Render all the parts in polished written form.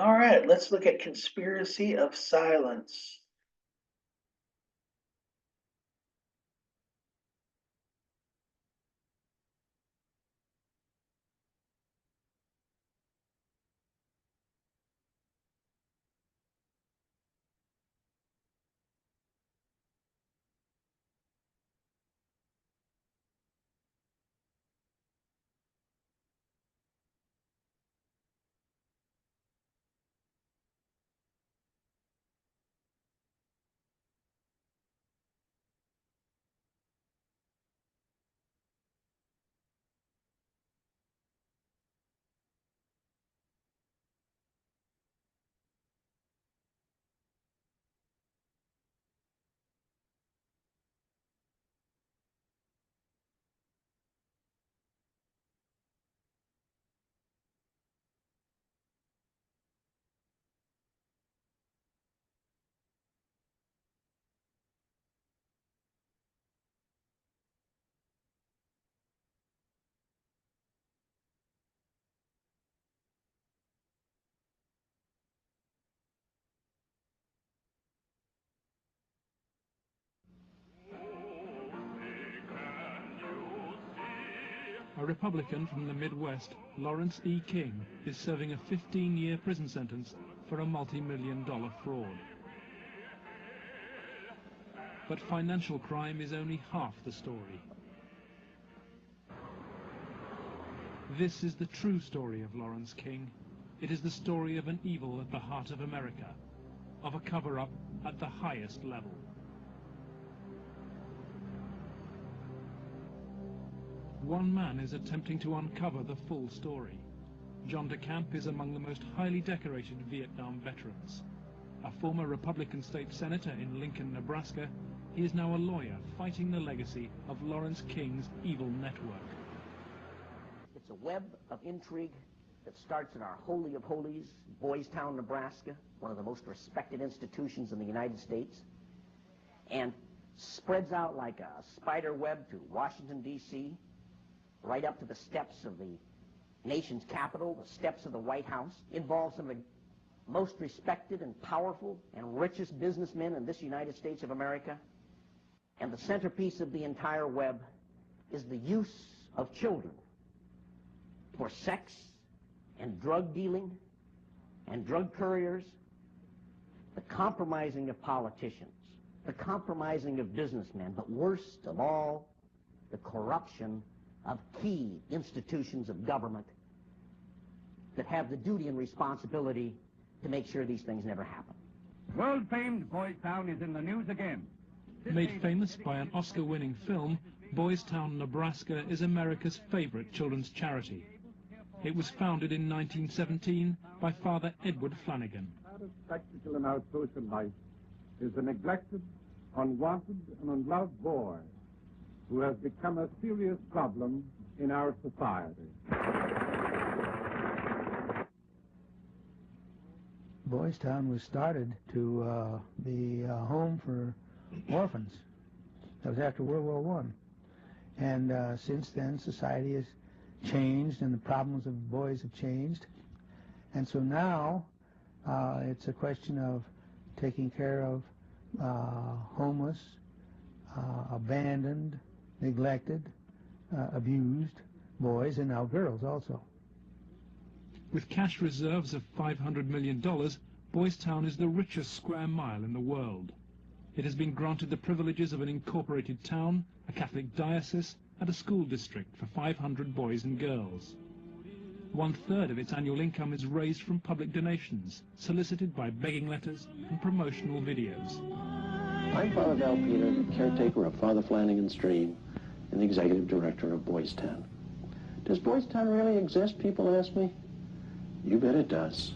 All right, let's look at conspiracy of silence. A Republican from the Midwest, Lawrence E. King, is serving a 15-year prison sentence for a multi-million-dollar fraud. But financial crime is only half the story. This is the true story of Lawrence King. It is the story of an evil at the heart of America, of a cover-up at the highest level. One man is attempting to uncover the full story. John DeCamp is among the most highly decorated Vietnam veterans. A former Republican state senator in Lincoln, Nebraska, he is now a lawyer fighting the legacy of Lawrence King's evil network. It's a web of intrigue that starts in our Holy of Holies, Boys Town, Nebraska, one of the most respected institutions in the United States, and spreads out like a spider web to Washington, D.C., right up to the steps of the nation's capital, the steps of the White House, involves some of the most respected and powerful and richest businessmen in this United States of America. And the centerpiece of the entire web is the use of children for sex and drug dealing and drug couriers, the compromising of politicians, the compromising of businessmen, but worst of all, the corruption of key institutions of government that have the duty and responsibility to make sure these things never happen. World-famed Boys Town is in the news again. Made famous by an Oscar-winning film, Boys Town, Nebraska is America's favorite children's charity. It was founded in 1917 by Father Edward Flanagan. The saddest spectacle in our social life is the neglected, unwanted, and unloved boy who has become a serious problem in our society. Boys Town was started to be a home for orphans. That was after World War I. And since then, society has changed and the problems of boys have changed. And so now it's a question of taking care of homeless, abandoned, neglected, abused boys, and now girls also. With cash reserves of $500 million, Boys Town is the richest square mile in the world. It has been granted the privileges of an incorporated town, a Catholic diocese, and a school district for 500 boys and girls. 1/3 of its annual income is raised from public donations, solicited by begging letters and promotional videos. I'm Father Val Peter, the caretaker of Father Flanagan's Stream and the executive director of Boys Town. Does Boys Town really exist, people ask me? You bet it does.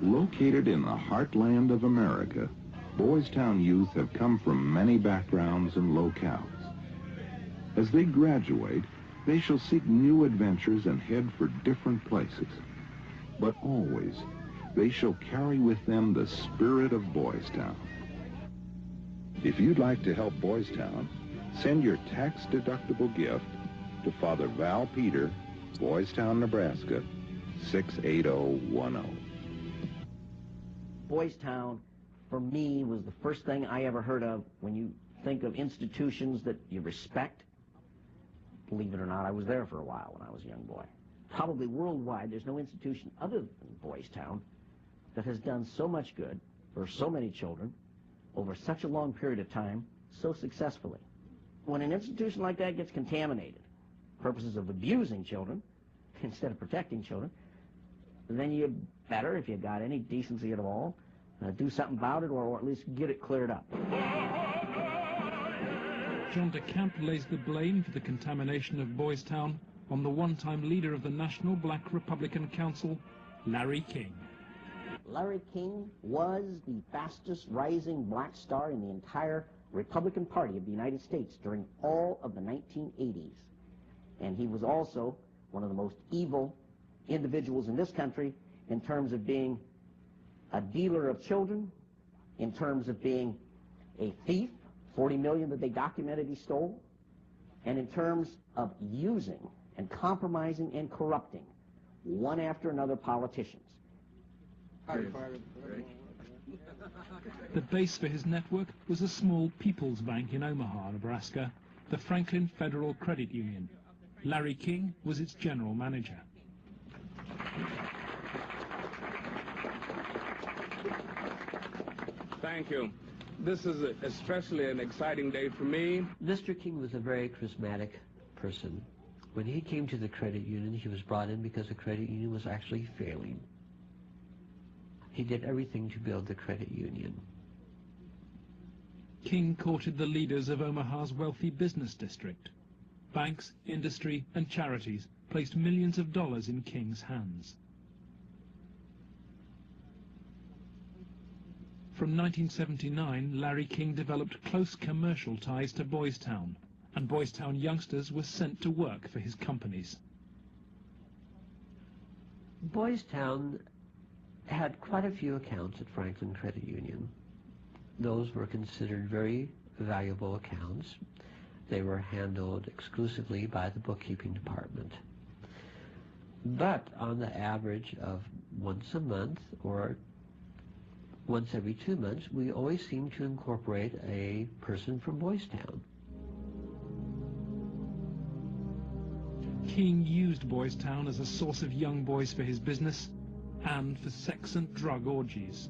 Located in the heartland of America, Boys Town youth have come from many backgrounds and locales. As they graduate, they shall seek new adventures and head for different places. But always, they shall carry with them the spirit of Boys Town. If you'd like to help Boys Town, send your tax-deductible gift to Father Val Peter, Boys Town, Nebraska, 68010. Boys Town, for me, was the first thing I ever heard of when you think of institutions that you respect. Believe it or not, I was there for a while when I was a young boy. Probably worldwide, there's no institution other than Boys Town that has done so much good for so many children over such a long period of time so successfully. When an institution like that gets contaminated, purposes of abusing children instead of protecting children, then you better, if you've got any decency at all, do something about it, or at least get it cleared up. John de Camp lays the blame for the contamination of Boys Town on the one-time leader of the National Black Republican Council, Larry King. Larry King was the fastest rising black star in the entire Republican Party of the United States during all of the 1980s. And he was also one of the most evil individuals in this country in terms of being a dealer of children, in terms of being a thief, 40 million that they documented he stole, and in terms of using and compromising and corrupting one after another politicians. The base for his network was a small People's Bank in Omaha, Nebraska, the Franklin Federal Credit Union. Larry King was its general manager. Thank you. This is especially an exciting day for me. Mr. King was a very charismatic person. When he came to the credit union, he was brought in because the credit union was actually failing. He did everything to build the credit union. King courted the leaders of Omaha's wealthy business district. Banks, industry, and charities placed millions of dollars in King's hands. From 1979, Larry King developed close commercial ties to Boys Town, and Boys Town youngsters were sent to work for his companies. Boys Town had quite a few accounts at Franklin Credit Union. Those were considered very valuable accounts. They were handled exclusively by the bookkeeping department. But on the average of once a month or once every 2 months, we always seemed to incorporate a person from Boys Town. King used Boys Town as a source of young boys for his business and for sex and drug orgies.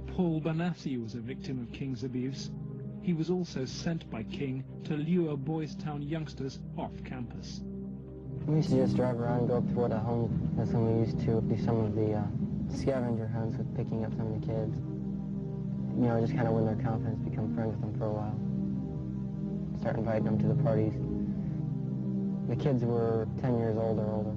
Paul Banassi was a victim of King's abuse. He was also sent by King to lure Boys Town youngsters off campus. We used to just drive around and go up toward a home. That's when we used to do some of the scavenger hunts with picking up some of the kids. You know, just kind of win their confidence, become friends with them for a while. Start inviting them to the parties. The kids were 10 years old or older.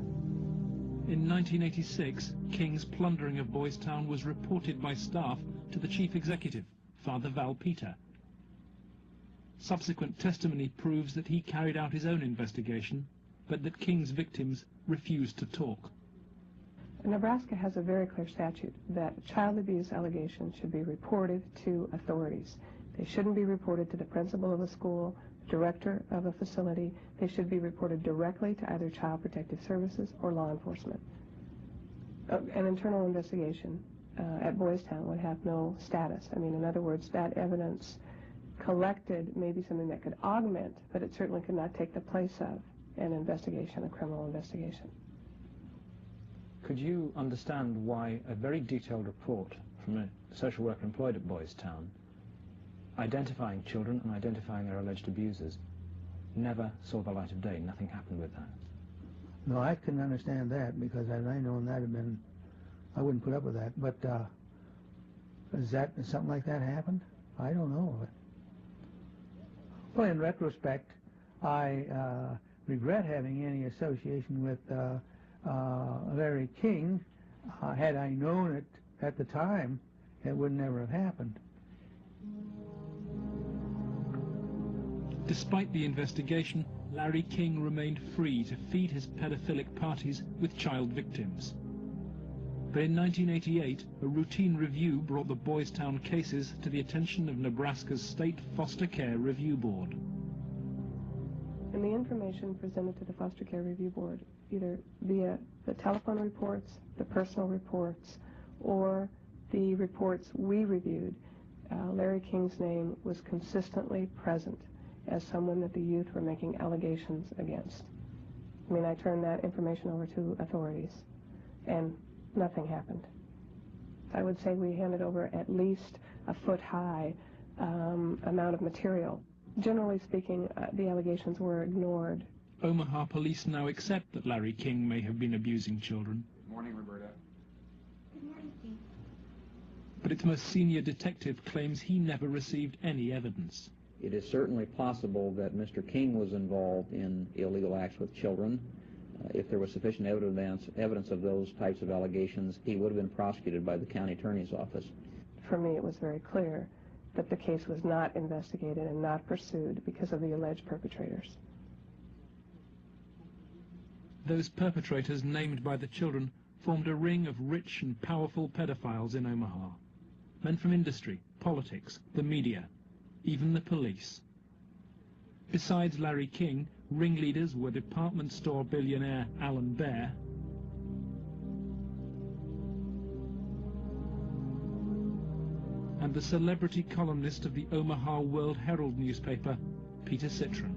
In 1986, King's plundering of Boys Town was reported by staff to the chief executive, Father Val Peter. Subsequent testimony proves that he carried out his own investigation, but that King's victims refused to talk. Nebraska has a very clear statute that child abuse allegations should be reported to authorities. They shouldn't be reported to the principal of a school, director of a facility. They should be reported directly to either Child Protective Services or law enforcement. An internal investigation at Boys Town would have no status. I mean, in other words, that evidence collected may be something that could augment, but it certainly could not take the place of an investigation, a criminal investigation. Could you understand why a very detailed report from a social worker employed at Boys Town identifying children and identifying their alleged abusers never saw the light of day? Nothing happened with that. No, I couldn't understand that, because had I known that had been, I wouldn't put up with that. But is something like that happened? I don't know of it. Well, in retrospect, I regret having any association with Larry King. Had I known it at the time, it would never have happened. Despite the investigation, Larry King remained free to feed his pedophilic parties with child victims. But in 1988, a routine review brought the Boys Town cases to the attention of Nebraska's State Foster Care Review Board. And the information presented to the Foster Care Review Board, either via the telephone reports, the personal reports, or the reports we reviewed, Larry King's name was consistently present as someone that the youth were making allegations against. I mean, I turned that information over to authorities, and nothing happened. I would say we handed over at least a foot-high amount of material. Generally speaking, the allegations were ignored. Omaha police now accept that Larry King may have been abusing children. Good morning, Roberta. Good morning, King. But its most senior detective claims he never received any evidence. It is certainly possible that Mr. King was involved in illegal acts with children. If there was sufficient evidence of those types of allegations, he would have been prosecuted by the county attorney's office. For me, it was very clear that the case was not investigated and not pursued because of the alleged perpetrators. Those perpetrators named by the children formed a ring of rich and powerful pedophiles in Omaha. Men from industry, politics, the media, even the police. Besides Larry King, ringleaders were department store billionaire Alan Baer, and the celebrity columnist of the Omaha World Herald newspaper, Peter Citron.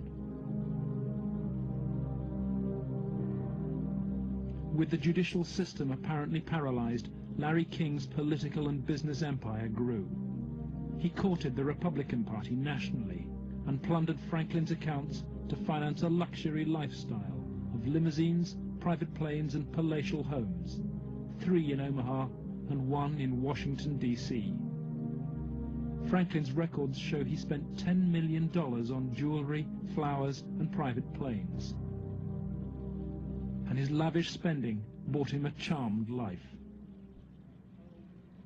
With the judicial system apparently paralyzed, Larry King's political and business empire grew. He courted the Republican Party nationally and plundered Franklin's accounts to finance a luxury lifestyle of limousines, private planes, and palatial homes, 3 in Omaha and 1 in Washington, D.C. Franklin's records show he spent $10 million on jewelry, flowers, and private planes. And his lavish spending bought him a charmed life.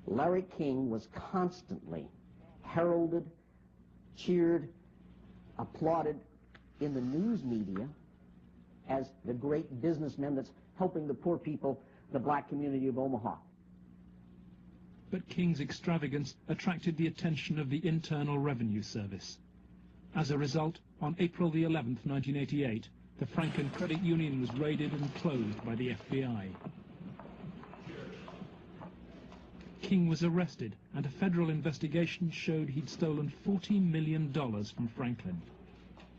Larry King was constantly heralded, cheered, applauded in the news media as the great businessman that's helping the poor people, the black community of Omaha. But King's extravagance attracted the attention of the Internal Revenue Service. As a result, on April the 11th, 1988, the Franklin Credit Union was raided and closed by the FBI. King was arrested, and a federal investigation showed he'd stolen $40 million from Franklin.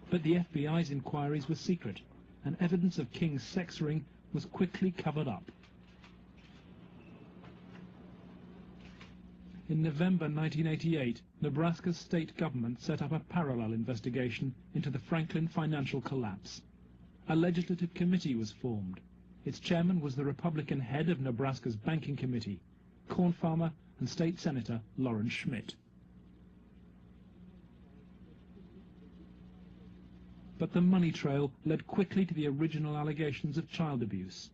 But the FBI's inquiries were secret, and evidence of King's sex ring was quickly covered up. In November 1988, Nebraska's state government set up a parallel investigation into the Franklin financial collapse. A legislative committee was formed. Its chairman was the Republican head of Nebraska's banking committee, corn farmer and state senator Lawrence Schmidt. But the money trail led quickly to the original allegations of child abuse,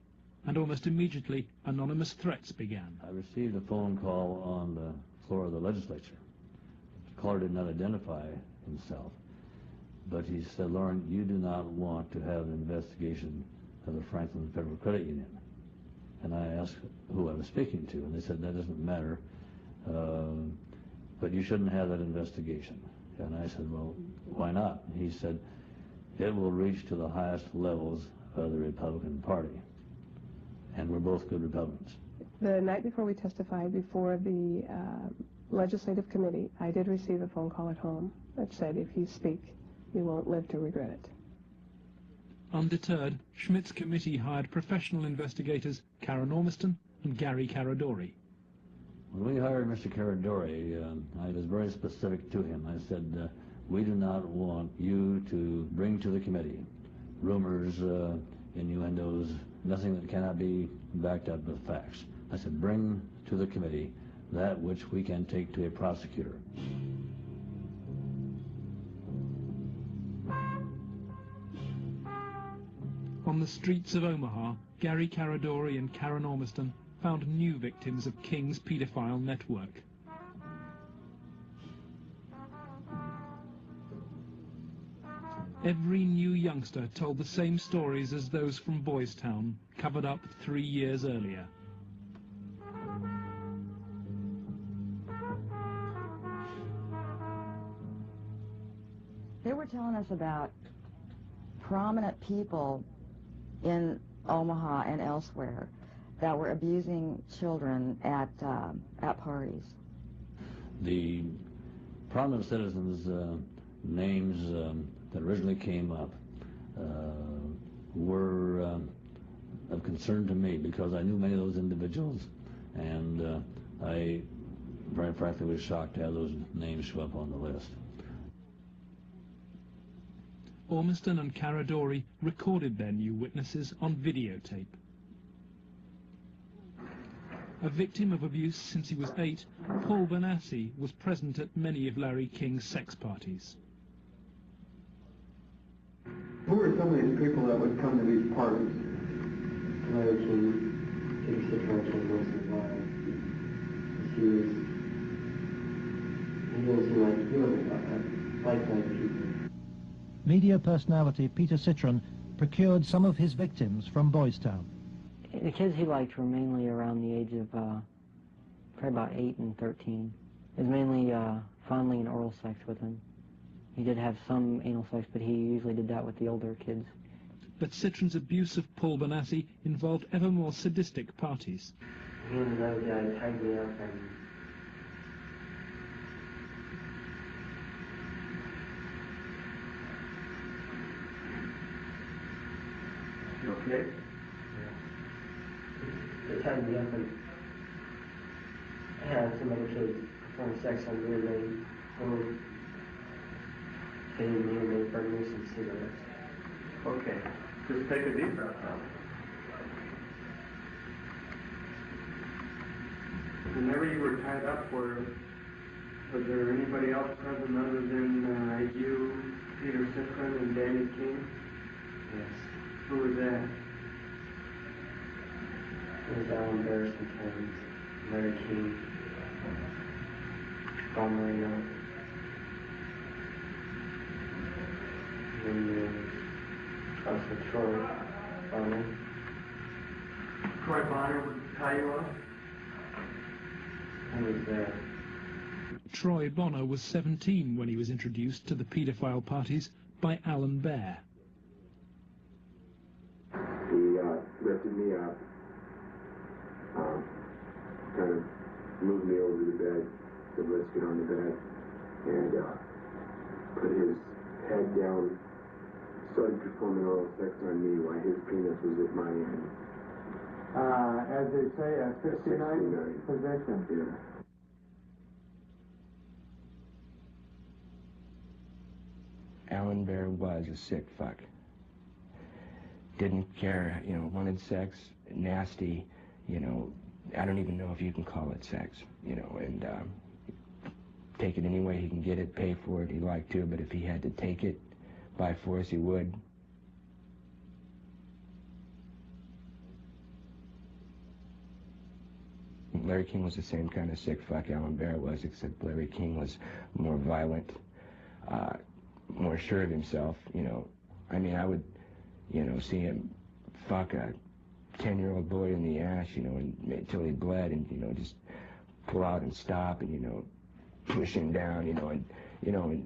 and almost immediately anonymous threats began. I received a phone call on the floor of the legislature. The caller did not identify himself, but he said, "Lauren, you do not want to have an investigation of the Franklin Federal Credit Union." And I asked who I was speaking to, and they said, "That doesn't matter, but you shouldn't have that investigation." And I said, "Well, why not?" He said, "It will reach to the highest levels of the Republican Party." And we're both good Republicans. The night before we testified before the legislative committee, I did receive a phone call at home that said, "If you speak, you won't live to regret it." Undeterred, Schmidt's committee hired professional investigators Karen Ormiston and Gary Caradori. When we hired Mr. Caradori, I was very specific to him. I said, "We do not want you to bring to the committee rumors, innuendos, nothing that cannot be backed up with facts." I said, "Bring to the committee that which we can take to a prosecutor." On the streets of Omaha, Gary Caradori and Karen Ormiston found new victims of King's pedophile network. Every new youngster told the same stories as those from Boys Town, covered up 3 years earlier. They were telling us about prominent people in Omaha and elsewhere that were abusing children at parties. The prominent citizens' names that originally came up were of concern to me because I knew many of those individuals, and I very frankly was shocked to have those names show up on the list. Ormiston and Caradori recorded their new witnesses on videotape. A victim of abuse since he was 8, Paul Benassi was present at many of Larry King's sex parties. Who were some of these people that would come to these parties? Larry King, Peter Citron, and Wilson Wild. He was like people. Media personality Peter Citron procured some of his victims from Boys Town. The kids he liked were mainly around the age of probably about 8 and 13. It was mainly fondling and oral sex with them. He did have some anal sex, but he usually did that with the older kids. But Citron's abuse of Paul Benassi involved ever more sadistic parties. He and another guy tied me up and You okay? they tied me up and had some other kids perform sex on me, and they were feeding me, and they burned me some cigarettes. Okay. Just take a deep breath now. Whenever you were tied up, was there anybody else present other than you, Peter Citron, and Danny King? Yes. Who was that? It was Alan Bear sometimes, Larry King, Bob Marino, and there was also Troy Bonner. Troy Bonner would tie you up? I was there. Troy Bonner was 17 when he was introduced to the paedophile parties by Alan Bear. He lifted me up, kind of moved me over to the bed, said let's get on the bed, and put his head down, started performing oral sex on me while his penis was at my end. As they say, a 69 position. Yeah. Alan Bear was a sick fuck. Didn't care, wanted sex, nasty, I don't even know if you can call it sex, and take it any way he can get it, pay for it, he liked to, but if he had to take it by force, he would. Larry King was the same kind of sick fuck Alan Bear was, except Larry King was more violent, more sure of himself, I mean, I would, see him fuck a 10-year-old boy in the ass, until he bled, and, just pull out and stop, and, push him down, and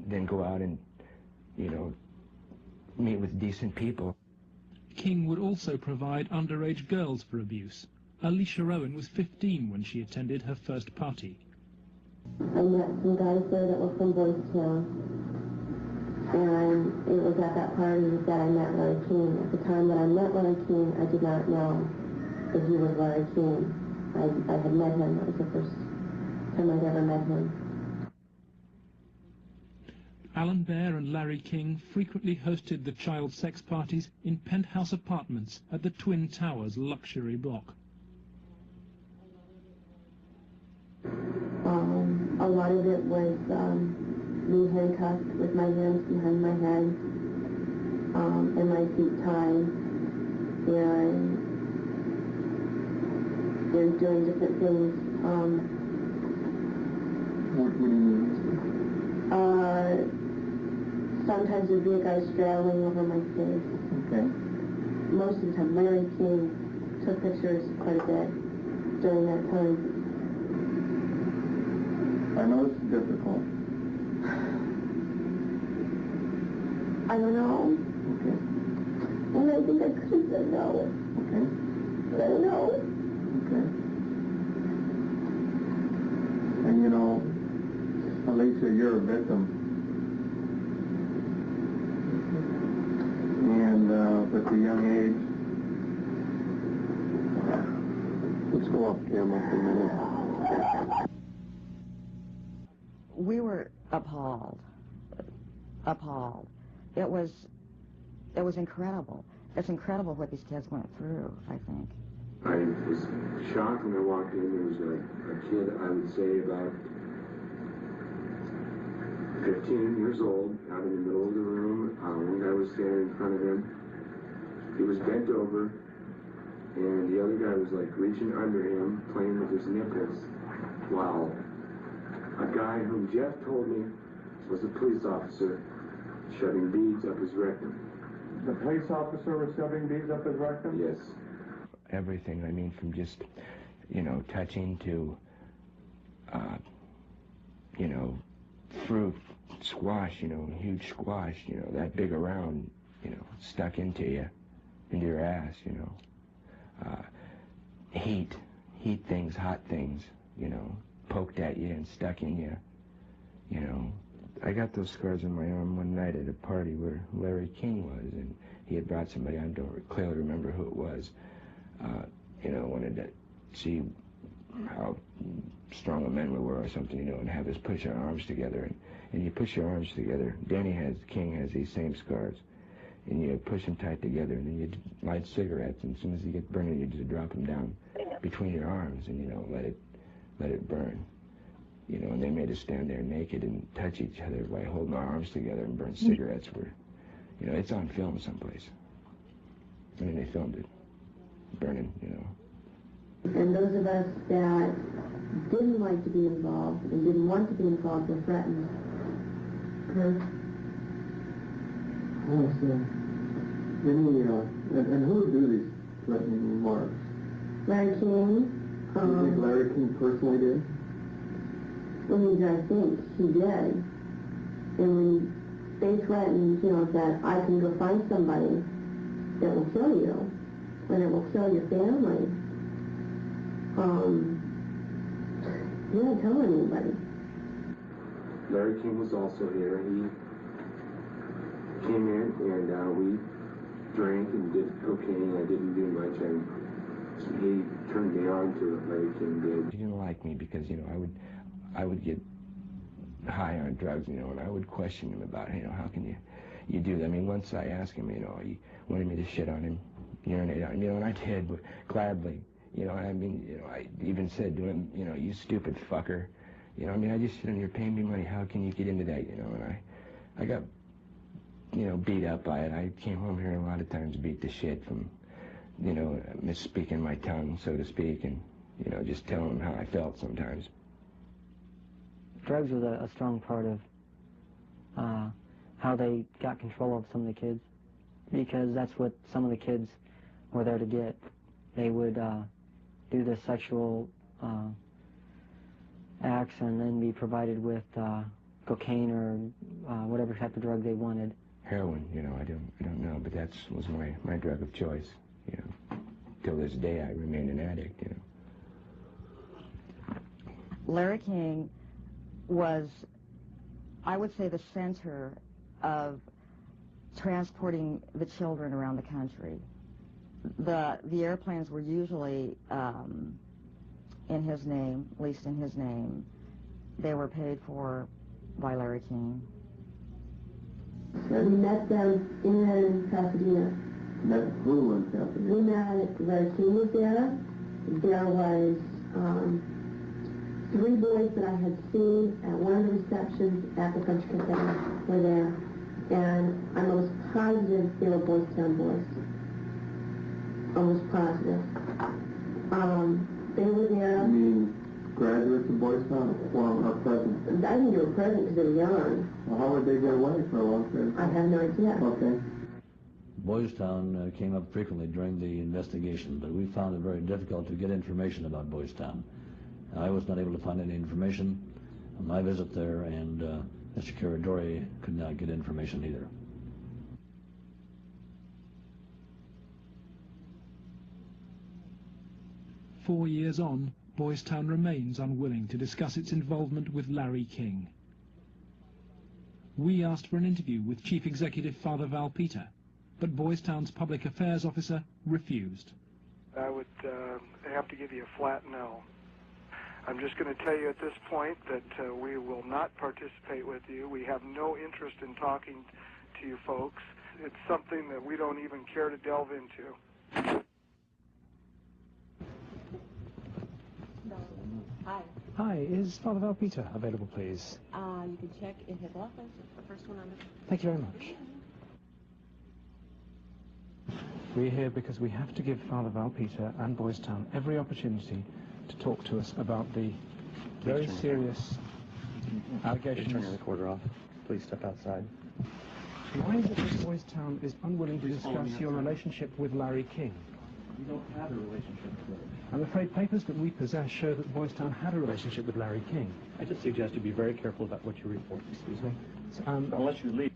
then go out and, meet with decent people. King would also provide underage girls for abuse. Alicia Rowan was 15 when she attended her first party. I met some guys there that were from Boys Town, and it was at that party that I met Larry King. At the time that I met Larry King, I did not know that he was Larry King. I had met him. It was the first time I'd ever met him. Alan Bear and Larry King frequently hosted the child sex parties in penthouse apartments at the Twin Towers luxury block. A lot of it was me handcuffed with my hands behind my head and my feet tied, and doing different things. What do you mean? Sometimes there'd be a guy straddling over my face. Okay. Most of the time, Larry King took pictures quite a bit during that time. I know it's difficult. I don't know. Okay. And I think I could have said no. Okay. But I don't know. Okay. And you know, Alicia, you're a victim. And at a young age, let's go off camera for a minute. We were appalled. It was incredible. It's incredible what these kids went through, I think. I was shocked when I walked in. There was a kid, I would say about 15 years old, out in the middle of the room. One guy was standing in front of him. He was bent over, and the other guy was like reaching under him, playing with his nipples, while a guy whom Jeff told me was a police officer shoving beads up his rectum. The police officer was shoving beads up his rectum? Yes. Everything, I mean, from just, you know, touching to, you know, fruit, squash, you know, huge squash, you know, that big around, you know, stuck into you, into your ass, you know. Heat things, hot things, you know, poked at you and stuck in you, you know. I got those scars on my arm one night at a party where Larry King was, and he had brought somebody, I don't clearly remember who it was, you know, wanted to see how strong a men we were or something, you know, and have us push our arms together. And you push your arms together. King has these same scars. And you push them tight together, and then you light cigarettes, and as soon as you get burning, you just drop them down between your arms and, you know, let it burn. You know, and they made us stand there naked and touch each other by holding our arms together and burn cigarettes. You know, it's on film someplace. I mean, they filmed it, burning, you know. And those of us that didn't like to be involved and didn't want to be involved were threatened. Oh, so, and who would do these threatening remarks? Larry King. Do you think Larry King personally did? I think he did. And when they threatened, you know, that I can go find somebody that will kill you, and it will kill your family, he didn't tell anybody. Larry King was also here. He came in and we drank and did cocaine. I didn't do much, and he turned me on to it. Larry King did. He didn't like me because, you know, I would get high on drugs, you know, and I would question him about, you know, how can you do that? I mean, once I asked him, you know, he wanted me to shit on him, urinate on him, you know, and I did, but gladly, you know, I mean, you know, I even said to him, you know, you stupid fucker, you know, I mean, I just sit on here paying me money, how can you get into that, you know, and I got, you know, beat up by it. I came home here a lot of times beat to shit from, you know, misspeaking my tongue, so to speak, and, you know, just telling him how I felt sometimes. Drugs was a strong part of how they got control of some of the kids, because that's what some of the kids were there to get. They would do the sexual acts and then be provided with cocaine or whatever type of drug they wanted. Heroin, you know, I don't know, but that was my drug of choice, you know. Till this day, I remain an addict, you know. Larry King was, I would say, the center of transporting the children around the country. The airplanes were usually in his name, at least in his name. They were paid for by Larry King. We met them in Pasadena. Met who in Pasadena? We met, Larry King was there. There was 3 boys that I had seen at one of the receptions at the Country Cafe were there. And I'm almost positive they were Boys Town boys. Almost positive. They were there. You mean graduates of Boys Town or present? I think they were present because they were young. Well, how would they get away for a long period of time? I have no idea. Okay. Boys Town came up frequently during the investigation, but we found it very difficult to get information about Boys Town. I was not able to find any information on my visit there, and Mr. Caradori could not get information either. 4 years on, Boys Town remains unwilling to discuss its involvement with Larry King. We asked for an interview with Chief Executive Father Val Peter, but Boys Town's public affairs officer refused. I would have to give you a flat no. I'm just going to tell you at this point that we will not participate with you. We have no interest in talking to you folks. It's something that we don't even care to delve into. Hi. Hi, is Father Val Peter available, please? You can check in his office. It's the first one on the... Thank you very much. We're here because we have to give Father Val Peter and Boys Town every opportunity to talk to us about the very serious allegations. Please turn your recorder off. Please step outside. Why is it that Boys Town is unwilling to discuss your relationship with Larry King? We don't have a relationship with Larry. I'm afraid papers that we possess show that Boys Town had a relationship with Larry King. I just suggest you be very careful about what you report. Excuse me? Unless you leave.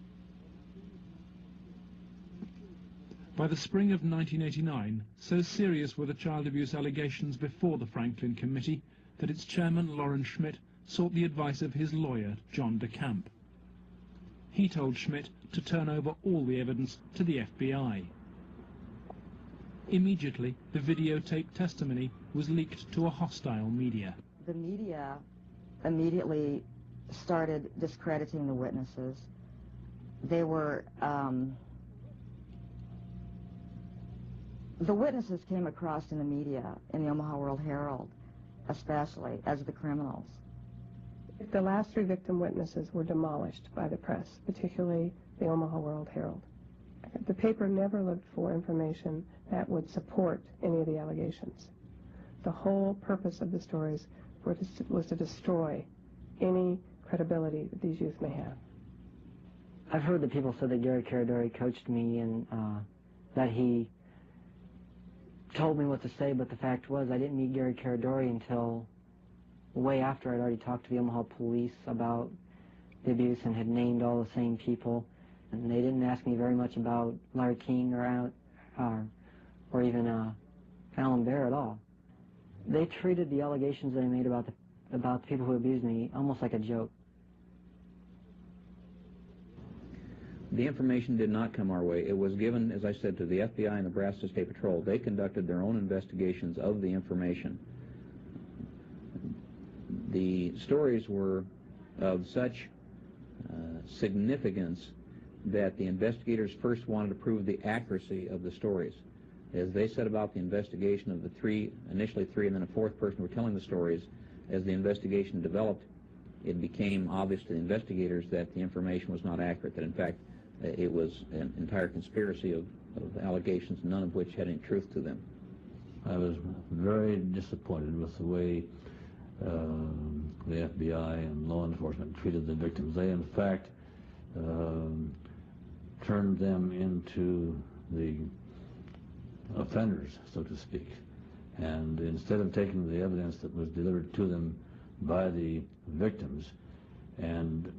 By the spring of 1989, so serious were the child abuse allegations before the Franklin Committee that its chairman, Lawrence Schmidt, sought the advice of his lawyer, John DeCamp. He told Schmidt to turn over all the evidence to the FBI. Immediately, the videotape testimony was leaked to a hostile media. The media immediately started discrediting the witnesses. They were... the witnesses came across in the media, in the Omaha World Herald, especially, as the criminals. The last 3 victim witnesses were demolished by the press, particularly the Omaha World Herald. The paper never looked for information that would support any of the allegations. The whole purpose of the stories was to destroy any credibility that these youth may have. I've heard that people said that Gary Caradori coached me and that he told me what to say, but the fact was I didn't meet Gary Caradori until way after I'd already talked to the Omaha police about the abuse and had named all the same people. And they didn't ask me very much about Larry King or even Alan Bear at all. They treated the allegations that I made about the people who abused me almost like a joke. The information did not come our way. It was given, as I said, to the FBI and Nebraska State Patrol. They conducted their own investigations of the information. The stories were of such significance that the investigators first wanted to prove the accuracy of the stories. As they set about the investigation of the 3, initially 3, and then a 4th person who were telling the stories, as the investigation developed, it became obvious to the investigators that the information was not accurate, that in fact it was an entire conspiracy of allegations, none of which had any truth to them. I was very disappointed with the way the FBI and law enforcement treated the victims. They, in fact, turned them into the offenders, so to speak. And instead of taking the evidence that was delivered to them by the victims and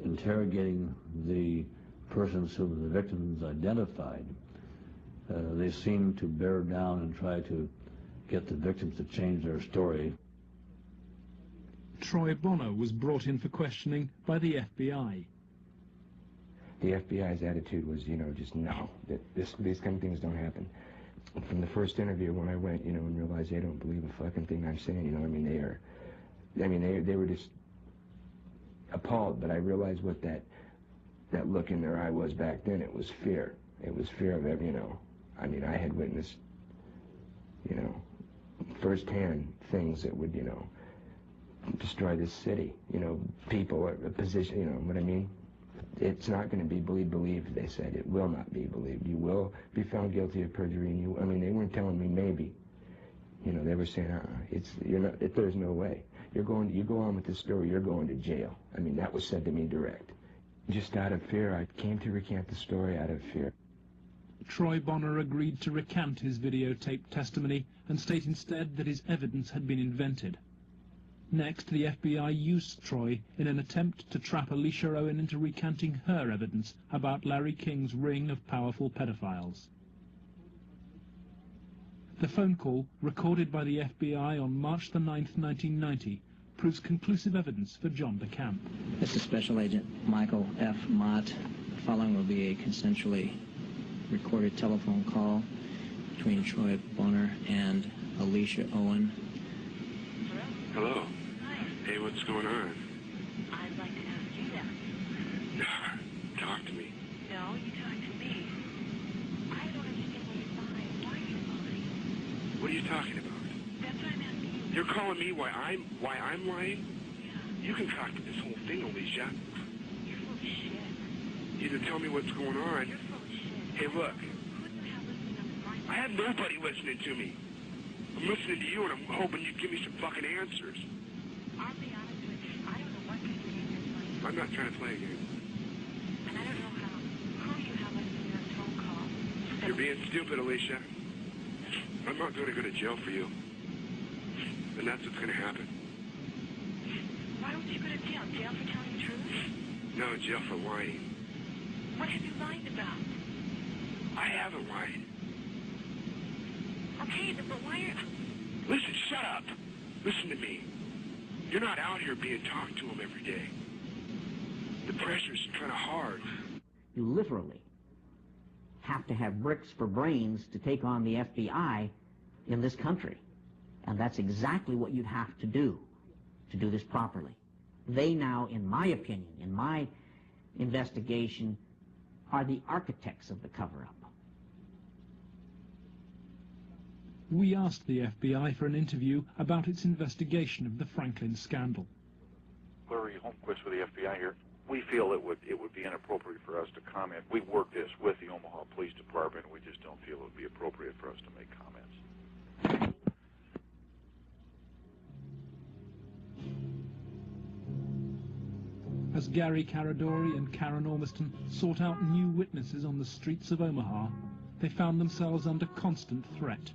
interrogating the persons whom the victims identified, they seemed to bear down and try to get the victims to change their story. Troy Bonner was brought in for questioning by the FBI. The FBI's attitude was, just no, that these kind of things don't happen. From the first interview when I went, and realized they don't believe a fucking thing I'm saying, they were just appalled. But I realized what that look in their eye was back then. It was fear. It was fear of every, I had witnessed, firsthand things that would, destroy this city, people, a position, what I mean? It's not going to be believed, they said. It will not be believed. You will be found guilty of perjury, and they weren't telling me maybe. They were saying, there's no way. You go on with this story, you're going to jail. That was said to me direct. Just out of fear, I came to recant the story out of fear. Troy Bonner agreed to recant his videotape testimony and state instead that his evidence had been invented. Next, the FBI used Troy in an attempt to trap Alicia Owen into recanting her evidence about Larry King's ring of powerful pedophiles. The phone call, recorded by the FBI on March the 9th, 1990, proves conclusive evidence for John DeCamp. This is Special Agent Michael F. Mott. The following will be a consensually recorded telephone call between Troy Bonner and Alicia Owen. Hello. Hi. Hey, what's going on? I'd like to ask you that. Talk to me. No, you talk to me. I don't understand why you're lying. Why are you lying? What are you talking about? That's what I'm asking you. You're calling me why I'm lying? Yeah. You concocted this whole thing, Alicia. You're full of shit. You didn't tell me what's going on. You're full of shit. Hey, look. Who do you have listening on the line? I have nobody listening to me. I'm listening to you, and I'm hoping you give me some fucking answers. I'll be honest with you. I don't know what kind of game you're playing. I'm not trying to play a game. And I don't know who you have listening on the phone call. You're being stupid, Alicia. I'm not going to go to jail for you. And that's what's going to happen. Why would you go to jail? Jail for telling the truth? No, jail for lying. What have you lied about? I haven't lied. Okay, but why are... Listen, shut up. Listen to me. You're not out here being talked to them every day. The pressure's kind of hard. You literally have to have bricks for brains to take on the FBI in this country. And that's exactly what you'd have to do this properly. They now, in my opinion, in my investigation, are the architects of the cover-up. We asked the FBI for an interview about its investigation of the Franklin scandal. Larry Holmquist with the FBI here. We feel it would be inappropriate for us to comment. We work this with the Omaha Police Department. We just don't feel it would be appropriate for us to make comments. As Gary Caradori and Karen Ormiston sought out new witnesses on the streets of Omaha, they found themselves under constant threat.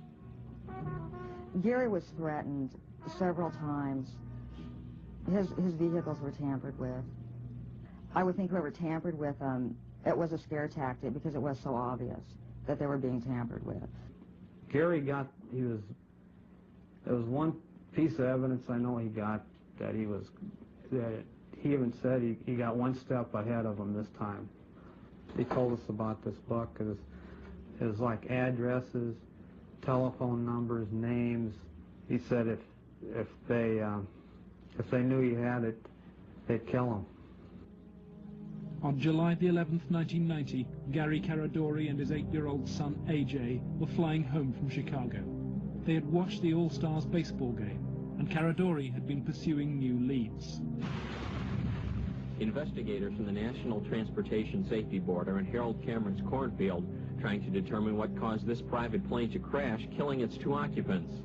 Gary was threatened several times. His vehicles were tampered with. I would think whoever tampered with them, it was a scare tactic because it was so obvious that they were being tampered with. Gary there was one piece of evidence I know he got that he even said he got one step ahead of him this time. He told us about this book. It was like addresses, telephone numbers, names. He said if they knew he had it, they'd kill him. On July the 11th, 1990, Gary Caradori and his 8-year-old son, AJ, were flying home from Chicago. They had watched the All-Stars baseball game, and Caradori had been pursuing new leads. Investigators from the National Transportation Safety Board are in Harold Cameron's cornfield trying to determine what caused this private plane to crash, killing its 2 occupants.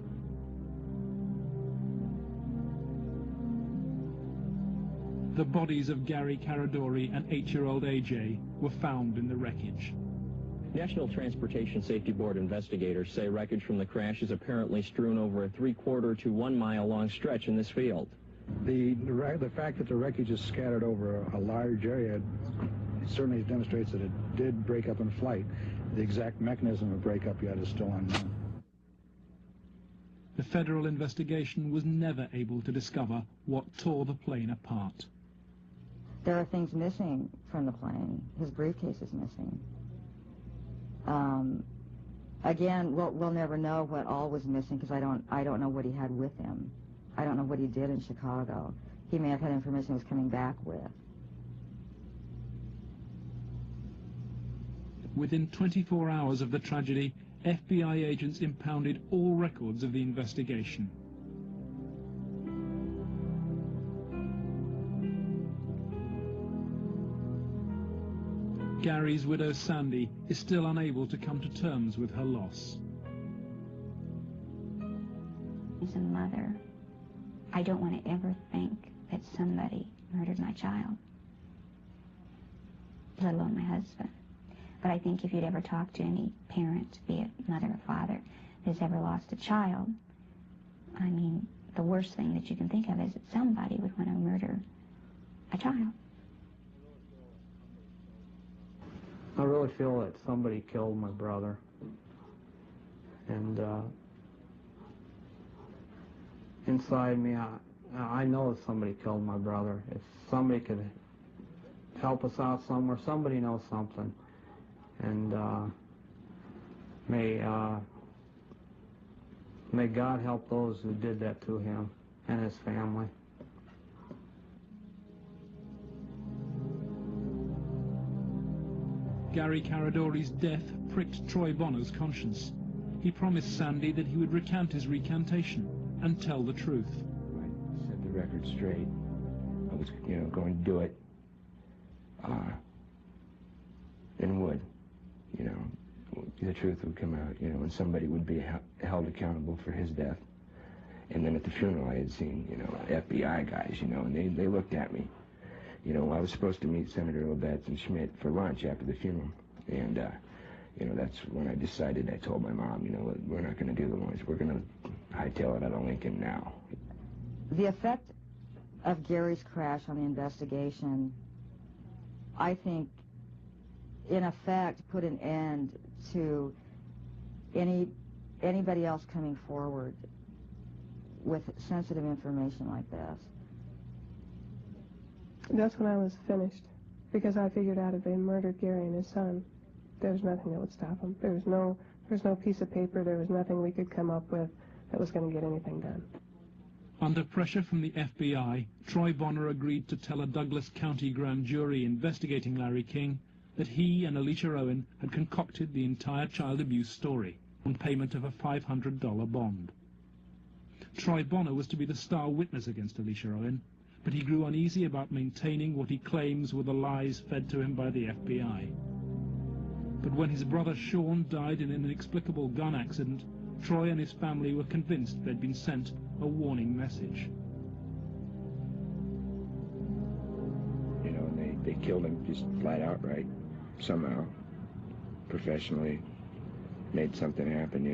The bodies of Gary Caradori and 8-year-old AJ were found in the wreckage. National Transportation Safety Board investigators say wreckage from the crash is apparently strewn over a 3/4 to 1 mile long stretch in this field. The fact that the wreckage is scattered over a large area certainly demonstrates that it did break up in flight. The exact mechanism of breakup yet is still unknown. The federal investigation was never able to discover what tore the plane apart. There are things missing from the plane. His briefcase is missing. Again, we'll never know what all was missing because I don't know what he had with him. I don't know what he did in Chicago. He may have had information he was coming back with. Within 24 hours of the tragedy, FBI agents impounded all records of the investigation. Gary's widow, Sandy, is still unable to come to terms with her loss. As a mother, I don't want to ever think that somebody murdered my child, let alone my husband. But I think if you'd ever talk to any parent, be it mother or father, who's ever lost a child, I mean, the worst thing that you can think of is that somebody would want to murder a child. I really feel that somebody killed my brother. And inside me, I know that somebody killed my brother. If somebody could help us out somewhere, somebody knows something. And may God help those who did that to him and his family. Gary Caradori's death pricked Troy Bonner's conscience. He promised Sandy that he would recount his recantation and tell the truth. I set the record straight. I was, going to do it. And would, the truth would come out, and somebody would be held accountable for his death. And then at the funeral I had seen, FBI guys, and they looked at me. I was supposed to meet Senator Labetz and Schmidt for lunch after the funeral. And, that's when I decided, I told my mom, we're not going to do the lunch. We're going to hightail it out of Lincoln now. The effect of Gary's crash on the investigation, I think, in effect, put an end to anybody else coming forward with sensitive information like this. That's when I was finished, because I figured out if they murdered Gary and his son, there was nothing that would stop them. There was no piece of paper, there was nothing we could come up with that was going to get anything done. Under pressure from the FBI, Troy Bonner agreed to tell a Douglas County grand jury investigating Larry King that he and Alicia Owen had concocted the entire child abuse story on payment of a $500 bond. Troy Bonner was to be the star witness against Alicia Owen, but he grew uneasy about maintaining what he claims were the lies fed to him by the FBI. But when his brother Sean died in an inexplicable gun accident, Troy and his family were convinced they'd been sent a warning message. And they killed him just flat out, right? Somehow, professionally, made something happen,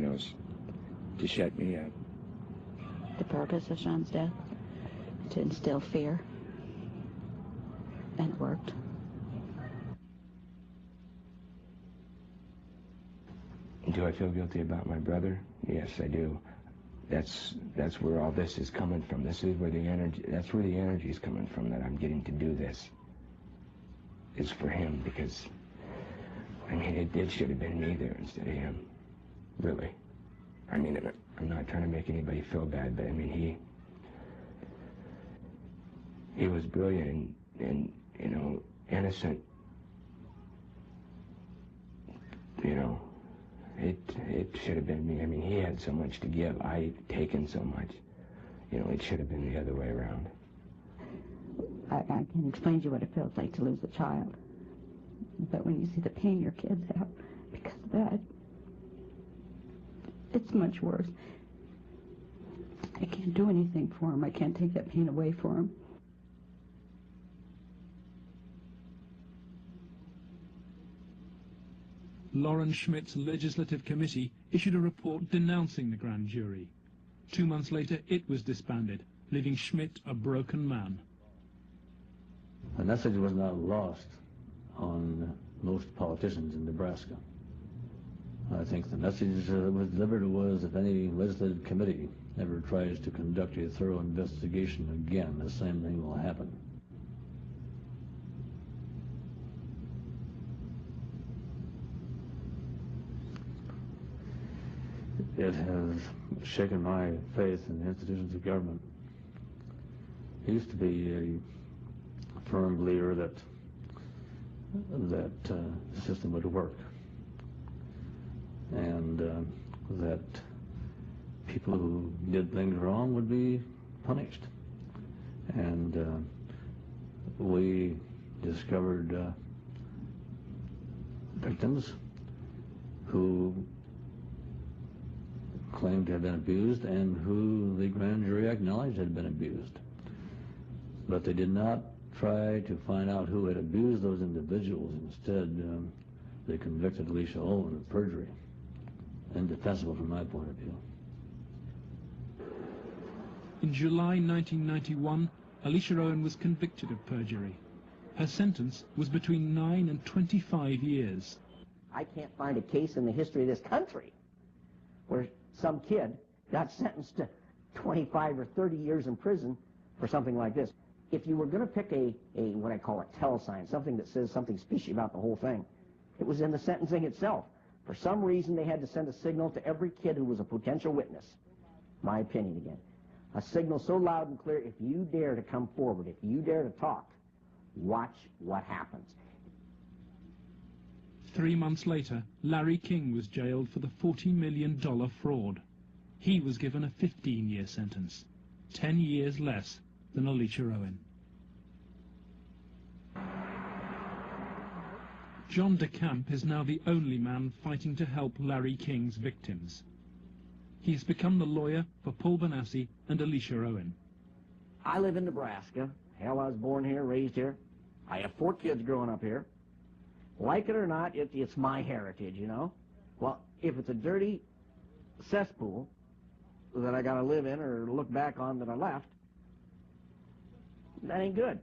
to shut me up. The purpose of Sean's death? To instill fear. And it worked. Do I feel guilty about my brother? Yes, I do. That's where all this is coming from. That's where the energy is coming from, that I'm getting to do this. It's for him, because it should have been me there instead of him. Really. I'm not trying to make anybody feel bad, but he was brilliant and innocent. It should have been me. He had so much to give. I'd taken so much. It should have been the other way around. I can explain to you what it feels like to lose a child. But when you see the pain your kids have because of that, it's much worse. I can't do anything for them. I can't take that pain away for them. Lauren Schmidt's legislative committee issued a report denouncing the grand jury. 2 months later, it was disbanded, leaving Schmidt a broken man. The message was not lost on most politicians in Nebraska. I think the message that was delivered was, if any legislative committee ever tries to conduct a thorough investigation again, the same thing will happen. It has shaken my faith in the institutions of government. I used to be a firm believer that the system would work, and that people who did things wrong would be punished. And we discovered victims who claimed to have been abused and who the grand jury acknowledged had been abused. But they did not try to find out who had abused those individuals. Instead, they convicted Alicia Owen of perjury. Indefensible from my point of view. In July 1991, Alicia Owen was convicted of perjury. Her sentence was between 9 and 25 years. I can't find a case in the history of this country where some kid got sentenced to 25 or 30 years in prison for something like this. If you were going to pick a what I call a tell sign, something that says something fishy about the whole thing, it was in the sentencing itself. For some reason, they had to send a signal to every kid who was a potential witness. My opinion again. A signal so loud and clear, if you dare to come forward, if you dare to talk, watch what happens. 3 months later, Larry King was jailed for the $40 million fraud. He was given a 15-year sentence, 10 years less than Alicia Owen. John DeCamp is now the only man fighting to help Larry King's victims. He's become the lawyer for Paul Benassi and Alicia Owen. I live in Nebraska. Hell, I was born here, raised here. I have 4 kids growing up here. Like it or not, it's my heritage, you know. Well, if it's a dirty cesspool that I got to live in or look back on that I left, that ain't good.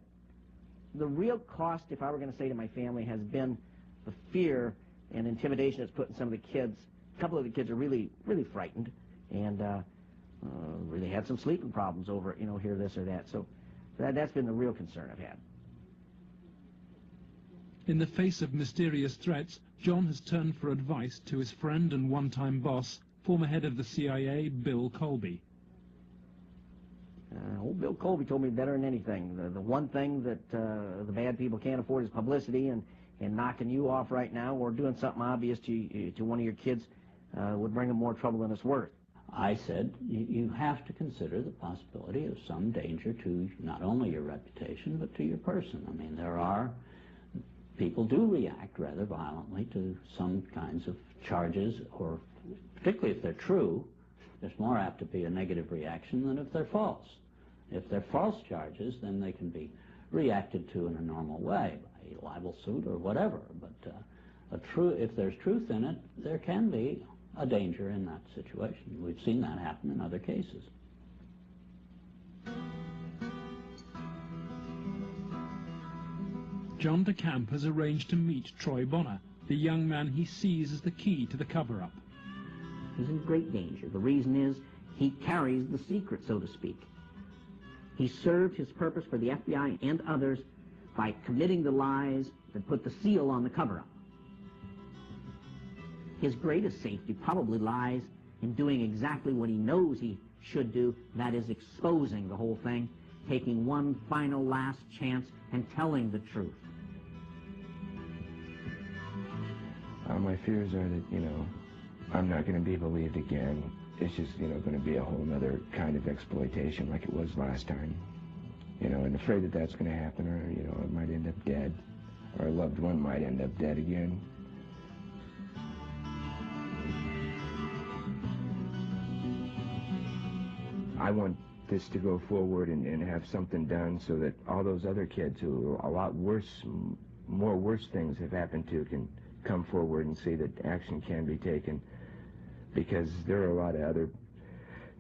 The real cost, if I were going to say to my family, has been the fear and intimidation it's put in some of the kids. A couple of the kids are really, really frightened and really had some sleeping problems over, you know, hear this or that. So that's been the real concern I've had. In the face of mysterious threats, John has turned for advice to his friend and one-time boss, former head of the CIA, Bill Colby. Old Bill Colby told me better than anything. The one thing that the bad people can't afford is publicity, and knocking you off right now or doing something obvious to one of your kids would bring them more trouble than it's worth. I said, you have to consider the possibility of some danger to not only your reputation, but to your person. I mean, people do react rather violently to some kinds of charges, or particularly if they're true, there's more apt to be a negative reaction than if they're false. If they're false charges, then they can be reacted to in a normal way, by a libel suit or whatever. But if there's truth in it, there can be a danger in that situation. We've seen that happen in other cases. John DeCamp has arranged to meet Troy Bonner, the young man he sees as the key to the cover-up. He's in great danger. The reason is he carries the secret, so to speak. He served his purpose for the FBI and others by committing the lies that put the seal on the cover-up. His greatest safety probably lies in doing exactly what he knows he should do, that is exposing the whole thing, taking one final last chance and telling the truth. My fears are that, you know, I'm not going to be believed again. It's just, you know, going to be a whole other kind of exploitation like it was last time. You know, and afraid that that's going to happen, or, you know, I might end up dead, or a loved one might end up dead again. I want this to go forward and have something done so that all those other kids who a lot worse, more worse things have happened to can come forward and see that action can be taken, because there are a lot of other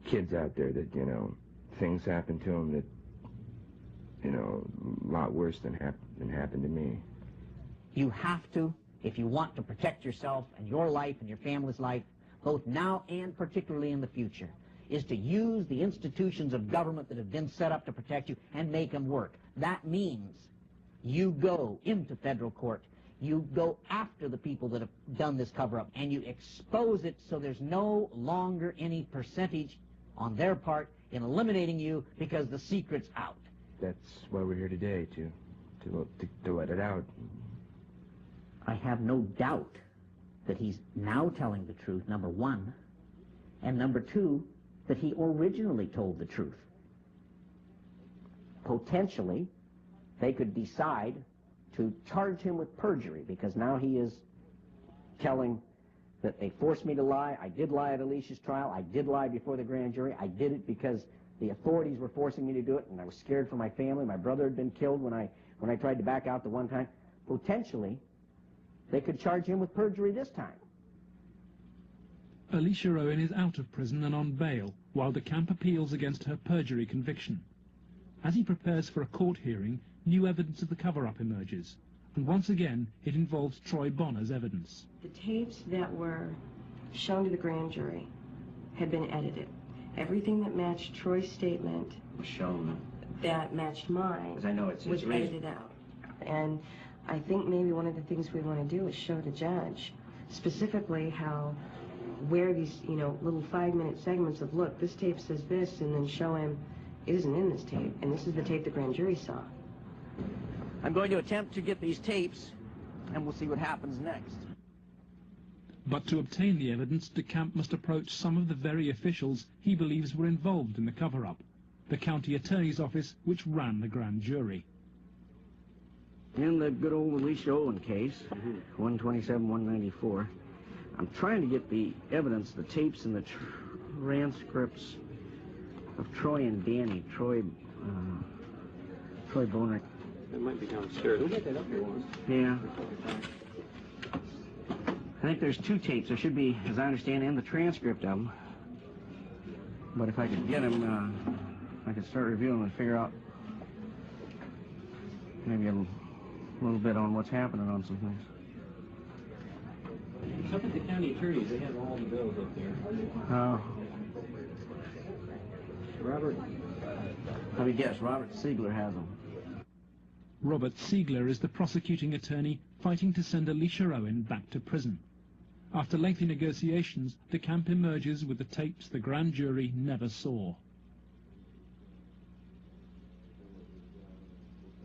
kids out there that, you know, things happen to them that, you know, a lot worse than happened to me. You have to, if you want to protect yourself and your life and your family's life, both now and particularly in the future, is to use the institutions of government that have been set up to protect you and make them work. That means you go into federal court, you go after the people that have done this cover-up, and you expose it so there's no longer any percentage on their part in eliminating you because the secret's out. That's why we're here today, to let it out. I have no doubt that he's now telling the truth, number one, and number two, that he originally told the truth. Potentially, they could decide to charge him with perjury, because now he is telling that they forced me to lie. I did lie at Alicia's trial. I did lie before the grand jury. I did it because the authorities were forcing me to do it, and I was scared for my family. My brother had been killed when I tried to back out the one time. Potentially, they could charge him with perjury this time. Alicia Owen is out of prison and on bail, while DeCamp appeals against her perjury conviction. As he prepares for a court hearing, new evidence of the cover-up emerges, and once again it involves Troy Bonner's evidence. The tapes that were shown to the grand jury had been edited. Everything that matched Troy's statement Was shown. that matched mine 'Cause I know it's was his reason. edited out. And I think maybe one of the things we want to do is show the judge specifically where these, little 5-minute segments of, look, this tape says this, and then show him it isn't in this tape, and this is the tape the grand jury saw. I'm going to attempt to get these tapes, and we'll see what happens next. But to obtain the evidence, DeCamp must approach some of the very officials he believes were involved in the cover-up, the county attorney's office which ran the grand jury. In the good old Alicia Owen case, 127-194, I'm trying to get the evidence, the tapes and the transcripts of Troy and Danny, Troy Boner. That might be downstairs. We'll get that up here once. Yeah. I think there's 2 tapes. There should be, as I understand, and the transcript of them. But if I could get them, I could start reviewing and figure out maybe a little bit on what's happening on some things. It's up at the county attorneys. They have all the bills up there. Robert. Let me guess. Robert Siegler has them. Robert Siegler is the prosecuting attorney fighting to send Alicia Owen back to prison. After lengthy negotiations, DeCamp emerges with the tapes the grand jury never saw.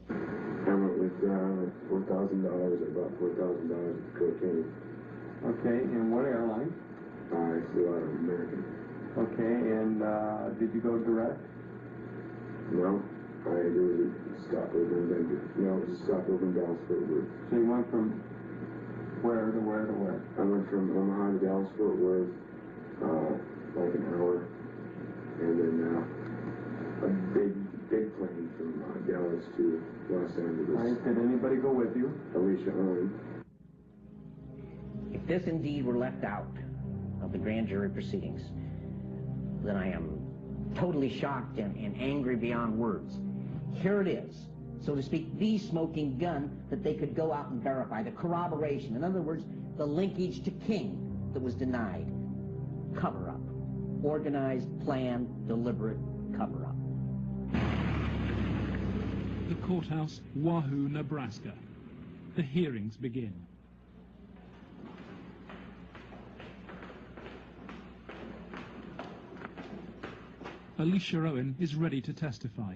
I went with $4,000. I bought $4,000 of cocaine. Okay, and what airline? I flew out of American. Okay, and did you go direct? No, there was a stopover in Denver. No, it was a stopover in Dallas-Fort Worth. So you went from where to where to where? I went from Omaha to Dallas-Fort Worth, like an hour, and then a big plane from Dallas to Los Angeles. Right. Did anybody go with you? Alicia Owen. If this indeed were left out of the grand jury proceedings, then I am totally shocked and angry beyond words. Here it is, so to speak, the smoking gun that they could go out and verify, the corroboration. In other words, the linkage to King that was denied. Cover-up. Organized, planned, deliberate cover-up. The courthouse, Wahoo, Nebraska. The hearings begin. Alicia Owen is ready to testify.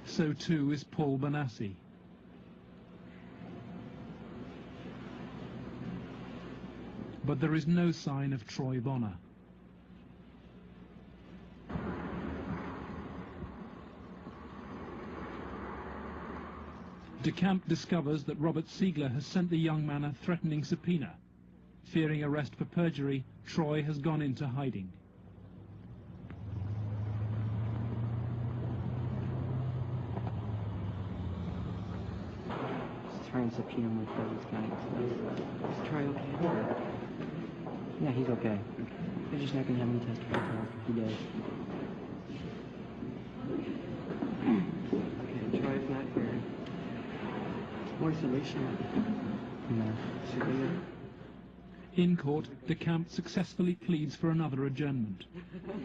So too is Paul Bonassi. But there is no sign of Troy Bonner. DeCamp discovers that Robert Siegler has sent the young man a threatening subpoena. Fearing arrest for perjury, Troy has gone into hiding. Let's try and subpoena him with those guys. Is Troy okay? Yeah, he's okay. They're just not going to have him testify until he does. Okay, Troy's not here. Where's Alicia? No. She's here. In court, DeCamp successfully pleads for another adjournment.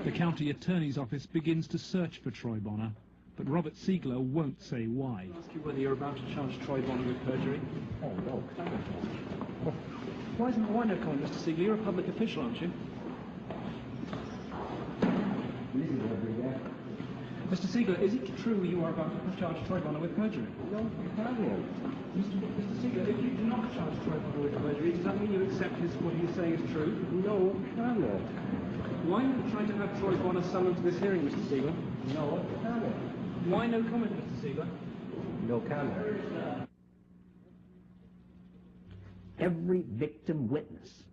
The county attorney's office begins to search for Troy Bonner, but Robert Siegler won't say why. I'll ask you whether you're about to charge Troy Bonner with perjury. Oh, no. Why no comment, Mr. Siegler? You're a public official, aren't you? Mr. Siegler, is it true you are about to charge Troy Bonner with perjury? No comment. Mr. Siegler, if you do not charge Troy Bonner with perjury, does that mean you accept what he is saying is true? No comment. Why are you trying to have Troy Bonner summoned to this hearing, Mr. Siegler? No comment. Why no comment, Mr. Siegler? No comment. Every victim witness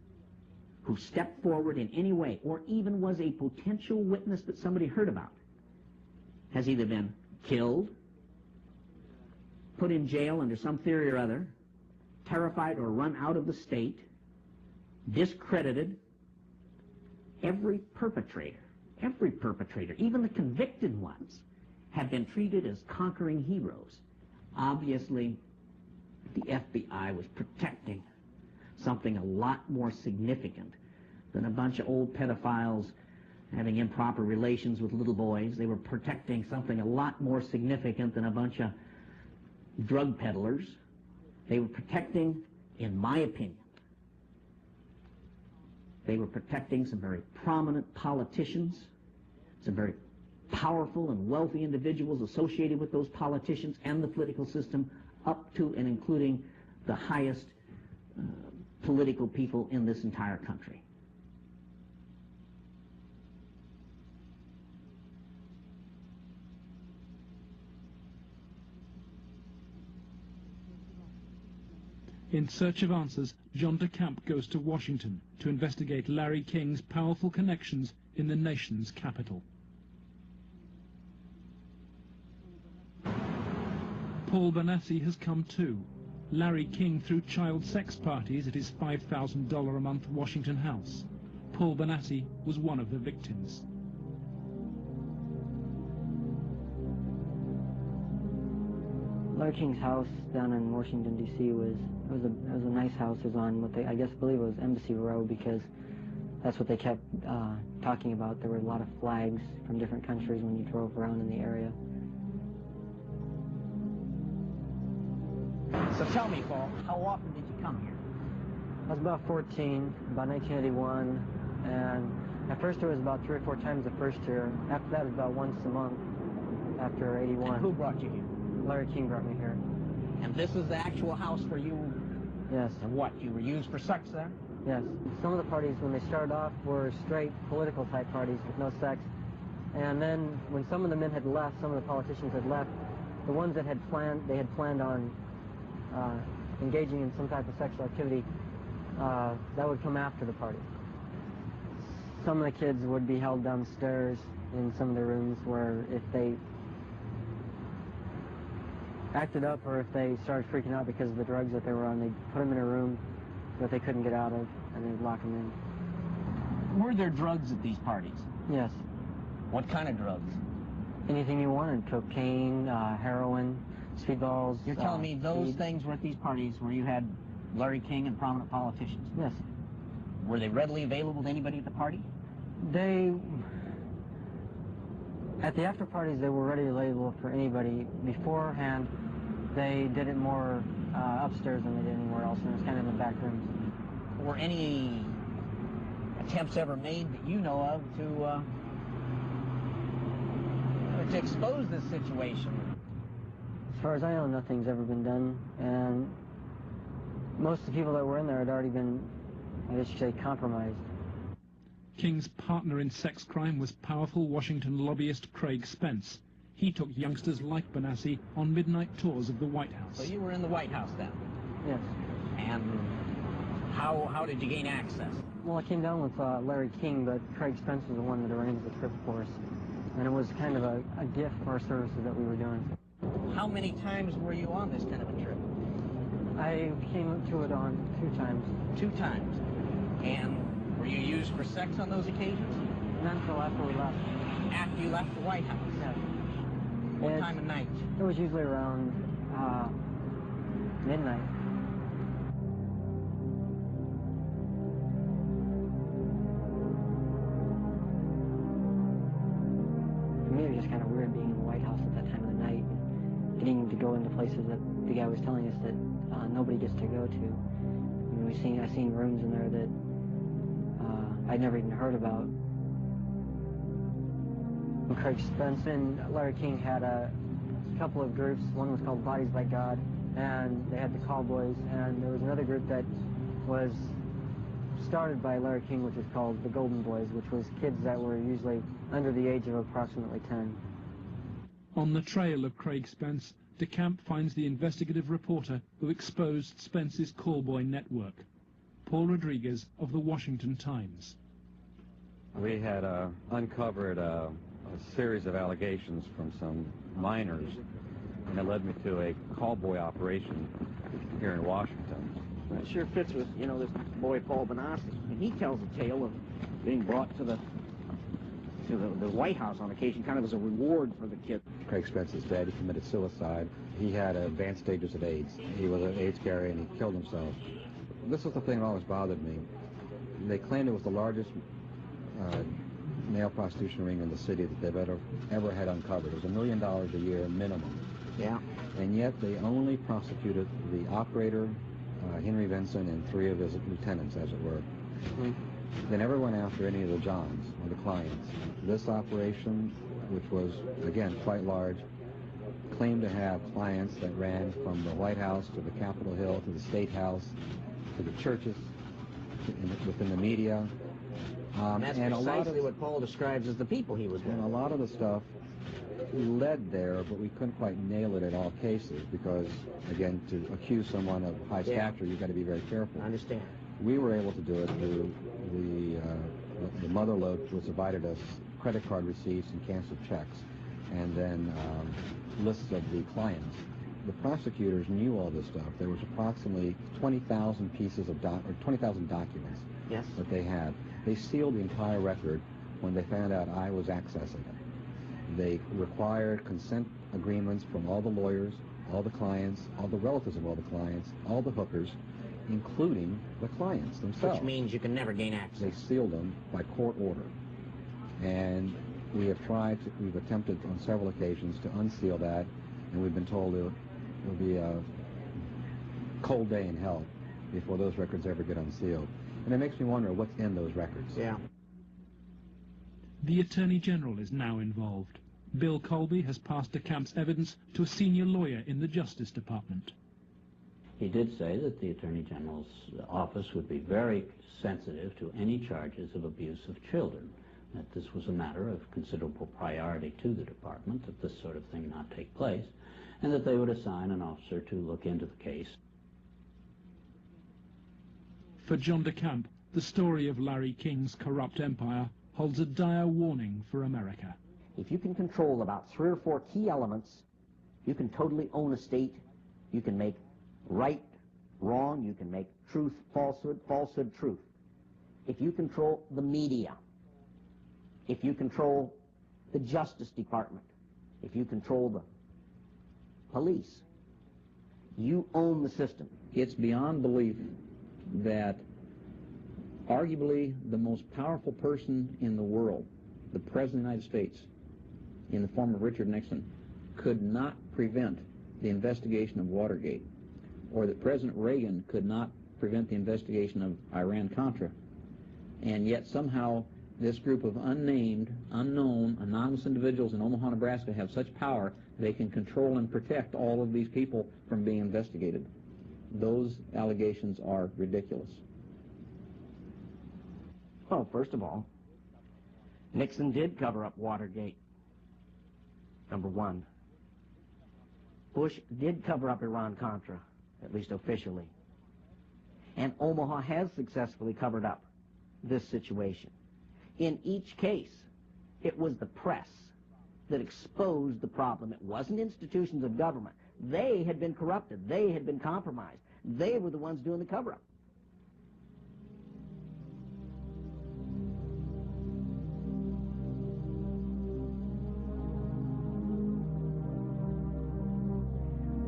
who stepped forward in any way, or even was a potential witness that somebody heard about, has either been killed, put in jail under some theory or other, terrified or run out of the state, discredited. Every perpetrator, even the convicted ones, have been treated as conquering heroes. Obviously, the FBI was protecting something a lot more significant than a bunch of old pedophiles having improper relations with little boys. They were protecting something a lot more significant than a bunch of drug peddlers. They were protecting, in my opinion, they were protecting some very prominent politicians, some very powerful and wealthy individuals associated with those politicians and the political system, up to and including the highest political people in this entire country. In search of answers, John DeCamp goes to Washington to investigate Larry King's powerful connections in the nation's capital. Paul Benassi has come too. Larry King threw child sex parties at his $5,000 a month Washington house. Paul Benassi was one of the victims. Larry King's house down in Washington, D.C. was a nice house. It was on what I believe it was Embassy Row, because that's what they kept talking about. There were a lot of flags from different countries when you drove around in the area. So tell me, Paul, how often did you come here? I was about 14, about 1981, and at first it was about 3 or 4 times the first year. After that, it was about once a month after 81. And who brought you here? Larry King brought me here. And this is the actual house where you... Yes. And what, you were used for sex there? Yes. Some of the parties, when they started off, were straight political type parties with no sex. And then when some of the men had left, some of the politicians had left, the ones that had planned on engaging in some type of sexual activity, that would come after the party. Some of the kids would be held downstairs in some of the rooms where if they acted up or if they started freaking out because of the drugs that they were on, they'd put them in a room that they couldn't get out of, and they'd lock them in. Were there drugs at these parties? Yes. What kind of drugs? Anything you wanted. Cocaine, heroin, speedballs. You're telling me those speed. things were at these parties where you had Larry King and prominent politicians? Yes. Were they readily available to anybody at the party? At the after parties, they were readily available for anybody. Beforehand, they did it more upstairs than they did anywhere else, and it was kind of in the back rooms. Were any attempts ever made that you know of to expose this situation? As far as I know, nothing's ever been done, and most of the people that were in there had already been, I guess you say, compromised. King's partner in sex crime was powerful Washington lobbyist Craig Spence. He took youngsters like Benassi on midnight tours of the White House. So you were in the White House then? Yes. And how did you gain access? Well, I came down with Larry King, but Craig Spence was the one that arranged the trip for us. And it was kind of a gift for our services that we were doing. How many times were you on this kind of a trip? I came to it on 2 times. 2 times. And were you used for sex on those occasions? Not until after we left. After you left the White House? Yes. What time of night? It was usually around midnight. For me, it was just kind of weird being in the White House at that time of the night, getting to go into places that the guy was telling us that nobody gets to go to. I mean, I seen rooms in there that I'd never even heard about. Craig Spence and Larry King had a couple of groups. One was called Bodies by God, and they had the Cowboys, and there was another group that was started by Larry King, which was called the Golden Boys, which was kids that were usually under the age of approximately 10. On the trail of Craig Spence, DeCamp finds the investigative reporter who exposed Spence's callboy network, Paul Rodriguez of the Washington Times. We had uncovered a series of allegations from some minors, and it led me to a callboy operation here in Washington. It sure fits with, this boy Paul Benassi. And he tells a tale of being brought to the White House on occasion, kind of as a reward for the kid. Craig Spence's dad, he committed suicide. He had advanced stages of AIDS. He was an AIDS carrier, and he killed himself. This was the thing that always bothered me. They claimed it was the largest male prostitution ring in the city that they've ever had uncovered. It was $1 million a year minimum. Yeah. And yet they only prosecuted the operator, Henry Vinson, and 3 of his lieutenants, as it were. Mm-hmm. They never went after any of the Johns or the clients. This operation, which was, again, quite large, claimed to have clients that ran from the White House to the Capitol Hill to the State House to the churches, within the media. And that's precisely what Paul describes as the people he was with. And a lot of the stuff led there, but we couldn't quite nail it in all cases because, again, to accuse someone of high stature, you've got to be very careful. I understand. We were able to do it through the mother lode, which provided us credit card receipts and canceled checks, and then lists of the clients. The prosecutors knew all this stuff. There was approximately 20,000 pieces of 20,000 documents that they had. They sealed the entire record when they found out I was accessing it. They required consent agreements from all the lawyers, all the clients, all the relatives of all the clients, all the hookers, including the clients themselves. Which means you can never gain access. They sealed them by court order. And we've attempted on several occasions to unseal that, and we've been told it'll be a cold day in hell before those records ever get unsealed. And it makes me wonder what's in those records. Yeah. The Attorney General is now involved. Bill Colby has passed DeCamp's evidence to a senior lawyer in the Justice Department. He did say that the Attorney General's office would be very sensitive to any charges of abuse of children, that this was a matter of considerable priority to the department, that this sort of thing not take place, and that they would assign an officer to look into the case. For John DeCamp, the story of Larry King's corrupt empire holds a dire warning for America. If you can control about 3 or 4 key elements, you can totally own a state. You can make right wrong. You can make truth falsehood, falsehood truth. If you control the media, if you control the Justice Department, if you control the police, you own the system. It's beyond belief that arguably the most powerful person in the world, the President of the United States, in the form of Richard Nixon, could not prevent the investigation of Watergate, or that President Reagan could not prevent the investigation of Iran-Contra. And yet somehow this group of unnamed, unknown, anonymous individuals in Omaha, Nebraska have such power they can control and protect all of these people from being investigated. Those allegations are ridiculous. Well, first of all, Nixon did cover up Watergate, number one. Bush did cover up Iran-Contra, at least officially. And Omaha has successfully covered up this situation. In each case, it was the press that exposed the problem. It wasn't institutions of government. They had been corrupted. They had been compromised. They were the ones doing the cover-up.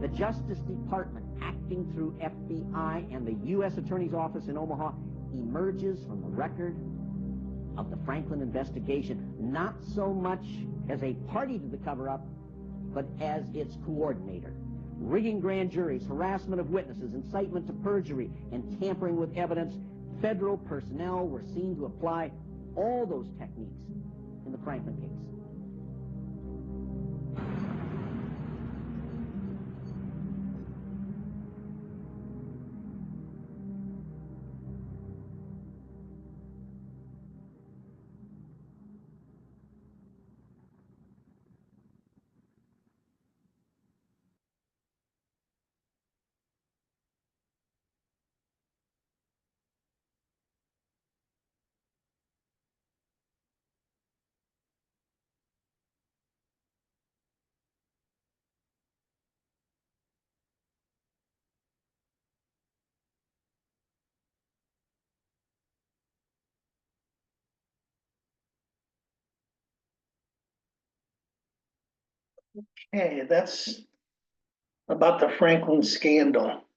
The Justice Department, acting through FBI and the U.S. Attorney's Office in Omaha, emerges from the record of the Franklin investigation not so much as a party to the cover-up, but as its coordinator. Rigging grand juries, harassment of witnesses, incitement to perjury, and tampering with evidence, federal personnel were seen to apply all those techniques in the Franklin case. Okay, that's about the Franklin scandal.